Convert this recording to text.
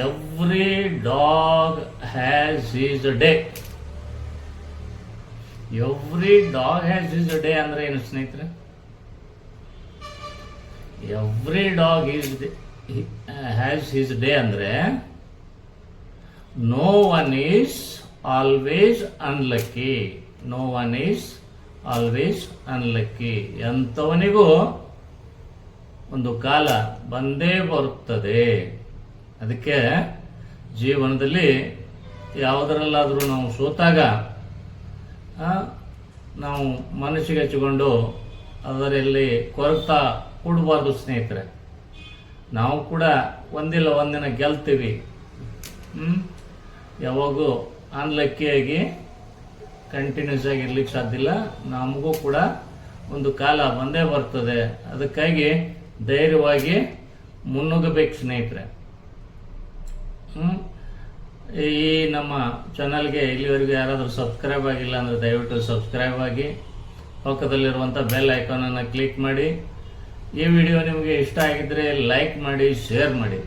Every dog has is day. Every dog has is day ಅಂದ್ರೆ ಏನು ಸ್ನೇಹಿತರೆ? Every dog has his day ಅಂದ್ರೆ no one is always unlucky. No one is always unlucky. ಎಂಥವನಿಗೂ ಒಂದು ಕಾಲ ಬಂದೇ ಬರುತ್ತದೆ. ಅದಕ್ಕೆ ಜೀವನದಲ್ಲಿ ಯಾವುದರಲ್ಲಾದರೂ ನಾವು ಸೋತಾಗ ನಾವು ಮನಸ್ಸಿಗೆ ಹಚ್ಚಿಕೊಂಡು ಅದರಲ್ಲಿ ಕೊರತಾ ಕೂಡಬಾರ್ದು ಸ್ನೇಹಿತರೆ. ನಾವು ಕೂಡ ಒಂದಿಲ್ಲ ಒಂದಿನ ಗೆಲ್ತೀವಿ. ಯಾವಾಗೂ ಅನ್ಲಕ್ಕಿಯಾಗಿ ಕಂಟಿನ್ಯೂಸ್ ಆಗಿ ಇರ್ಲಿಕ್ಕೆ ಸಾಧ್ಯ ಇಲ್ಲ. ನಮಗೂ ಕೂಡ ಒಂದು ಕಾಲ ಬಂದೇ ಬರ್ತದೆ. ಅದಕ್ಕಾಗಿ ಧೈರ್ಯವಾಗಿ ಮುನ್ನುಗ್ಗಬೇಕು ಸ್ನೇಹಿತರೆ. ಈ ನಮ್ಮ ಚಾನಲ್ಗೆ ಇಲ್ಲಿವರೆಗೂ ಯಾರಾದರೂ ಸಬ್ಸ್ಕ್ರೈಬ್ ಆಗಿಲ್ಲ ಅಂದರೆ ದಯವಿಟ್ಟು ಸಬ್ಸ್ಕ್ರೈಬ್ ಆಗಿ, ಪಕ್ಕದಲ್ಲಿರುವಂಥ ಬೆಲ್ ಐಕಾನನ್ನು ಕ್ಲಿಕ್ ಮಾಡಿ. ಈ ವಿಡಿಯೋ ನಿಮಗೆ ಇಷ್ಟ ಆಗಿದ್ದರೆ ಲೈಕ್ ಮಾಡಿ, ಶೇರ್ ಮಾಡಿ.